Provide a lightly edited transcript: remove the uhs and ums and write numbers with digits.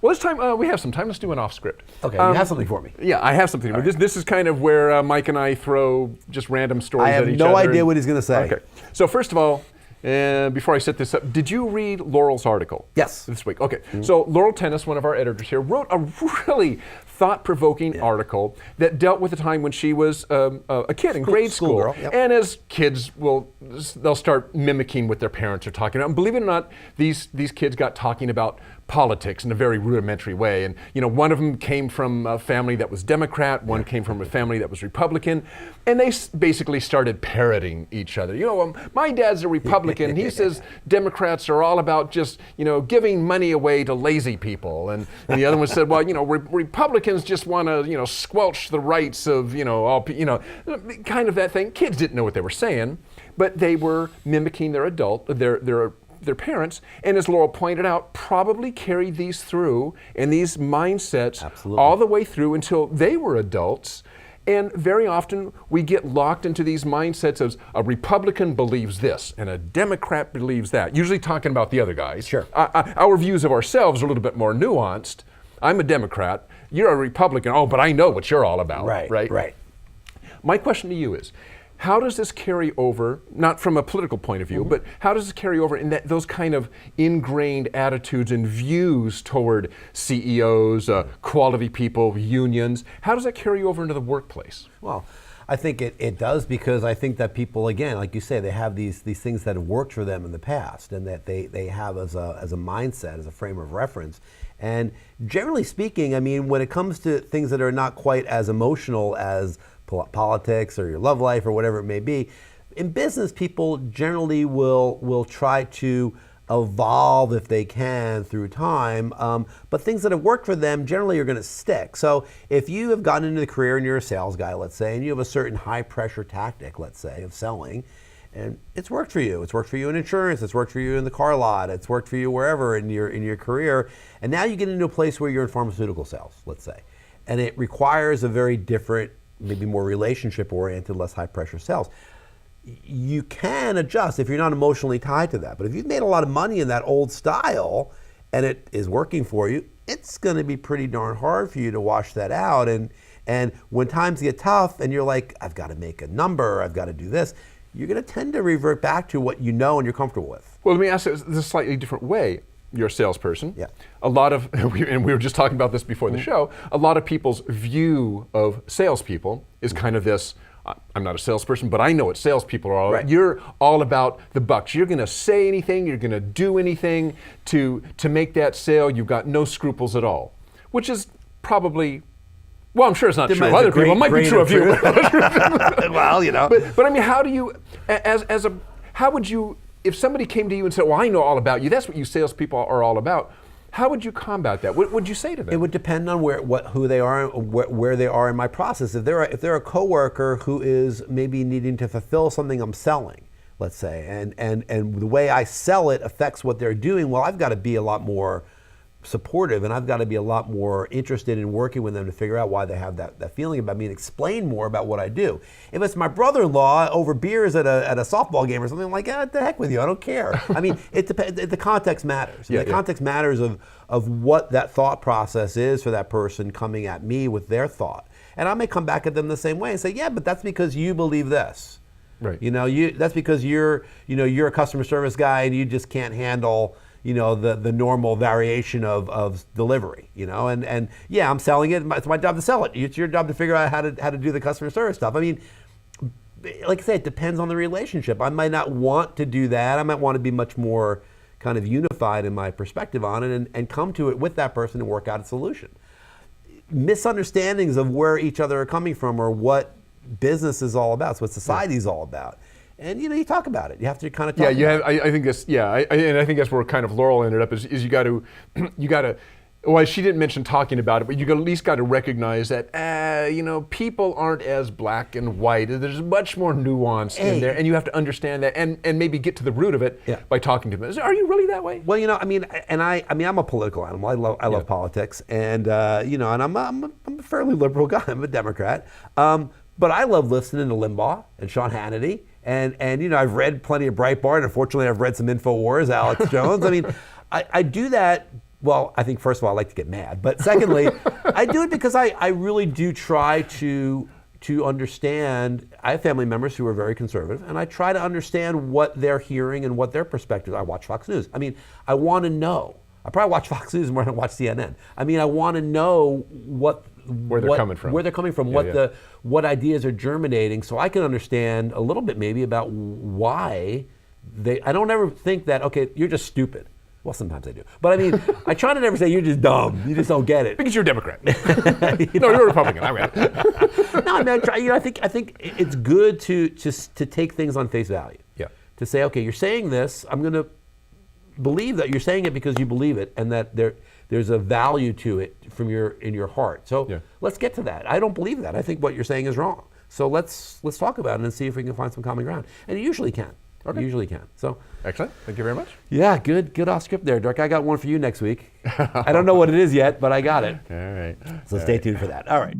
Well, this time we have some time. Let's do an off script. Okay, you have something for me. Yeah, I have something. Right. This is kind of where Mike and I throw just random stories at each other. I have no idea what he's going to say. Okay. So first of all, before I set this up, did you read Laurel's article? Yes. This week. Okay. So Laurel Tennis, one of our editors here, wrote a really thought-provoking article that dealt with a time when she was a kid in grade school. Schoolgirl, yep. And as kids they'll start mimicking what their parents are talking about. And believe it or not, these kids got talking about politics in a very rudimentary way. And one of them came from a family that was Democrat, one came from a family that was Republican, and they basically started parroting each other. My dad's a Republican. He says Democrats are all about just giving money away to lazy people, and the other one said, well, Republicans just want to squelch the rights of all kind of that thing. Kids didn't know what they were saying, but they were mimicking their parents, and as Laurel pointed out, probably carried these through and these mindsets all the way through until they were adults. And very often we get locked into these mindsets of a Republican believes this and a Democrat believes that, usually talking about the other guys. Sure. Our views of ourselves are a little bit more nuanced. I'm a Democrat, you're a Republican, oh, but I know what you're all about. Right. My question to you is, how does this carry over, not from a political point of view, but how does this carry over in those kind of ingrained attitudes and views toward CEOs, quality people, unions? How does that carry over into the workplace? Well, I think it does, because I think that people, again, like you say, they have these things that have worked for them in the past, and that they have as a mindset, as a frame of reference. And generally speaking, I mean, when it comes to things that are not quite as emotional as politics or your love life or whatever it may be, in business, people generally will try to evolve if they can through time, but things that have worked for them generally are going to stick. So if you have gotten into the career and you're a sales guy, let's say, and you have a certain high pressure tactic, let's say, of selling, and it's worked for you. It's worked for you in insurance. It's worked for you in the car lot. It's worked for you wherever in your career. And now you get into a place where you're in pharmaceutical sales, let's say, and it requires a very different, maybe more relationship-oriented, less high-pressure sales. You can adjust if you're not emotionally tied to that. But if you've made a lot of money in that old style and it is working for you, it's going to be pretty darn hard for you to wash that out. And when times get tough and you're like, I've got to make a number, I've got to do this, you're going to tend to revert back to what you know and you're comfortable with. Well, let me ask this a slightly different way. You're a salesperson. Yeah. A lot of, and we were just talking about this before the show, a lot of people's view of salespeople is kind of this, I'm not a salesperson, but I know what salespeople are all about. You're all about the bucks. You're going to say anything, you're going to do anything to make that sale. You've got no scruples at all, which is probably, well, I'm sure it's not true of other people. It might be true of you. Well, But I mean, how do you, how would you, if somebody came to you and said, well, I know all about you, that's what you salespeople are all about, how would you combat that? What would you say to them? It would depend on who they are, where they are in my process. If they're a coworker who is maybe needing to fulfill something I'm selling, let's say, and the way I sell it affects what they're doing, well, I've got to be a lot more supportive, and I've got to be a lot more interested in working with them to figure out why they have that feeling about me and explain more about what I do. If it's my brother-in-law over beers at a softball game or something, I'm like, what the heck with you, I don't care. I mean, it depends. The context matters. The context matters of what that thought process is for that person coming at me with their thought. And I may come back at them the same way and say, yeah, but that's because you believe this. Right. That's because you're a customer service guy and you just can't handle the normal variation of delivery, and yeah, I'm selling it. It's my job to sell it. It's your job to figure out how to do the customer service stuff. I mean, like I say, it depends on the relationship. I might not want to do that. I might want to be much more kind of unified in my perspective on it and come to it with that person and work out a solution. Misunderstandings of where each other are coming from or what business is all about, it's what society is all about. And you talk about it. You have to kind of talk. Yeah, I think that's and I think that's where kind of Laurel ended up is you got to. Well, she didn't mention talking about it, but you at least got to recognize that people aren't as black and white. There's much more nuance in there, and you have to understand that and maybe get to the root of it by talking to them. Are you really that way? Well, I'm a political animal. I love politics, and and I'm a fairly liberal guy. I'm a Democrat. But I love listening to Limbaugh and Sean Hannity And you know, I've read plenty of Breitbart. Unfortunately, I've read some InfoWars, Alex Jones. I mean, I do that. Well, I think first of all, I like to get mad. But secondly, I do it because I really do try to understand. I have family members who are very conservative, and I try to understand what they're hearing and what their perspective. I watch Fox News. I mean, I want to know. I probably watch Fox News more than I watch CNN. I mean, I want to know where they're coming from. Where they're coming from, what ideas are germinating, so I can understand a little bit maybe about why they. I don't ever think that, okay, you're just stupid. Well, sometimes I do, but I mean, I try to never say you're just dumb. You just don't get it. Because you're a Democrat. No, you're a Republican. I read it. No, I mean, I think it's good to take things on face value. Yeah. To say, okay, you're saying this. I'm going to believe that you're saying it because you believe it, and that there's a value to it in your heart. So let's get to that. I don't believe that. I think what you're saying is wrong. So let's talk about it and see if we can find some common ground. And you usually can. Okay. You usually can. So excellent. Thank you very much. yeah, good off script there, Dirk. I got one for you next week. I don't know what it is yet, but I got it. All right. So stay tuned for that. All right.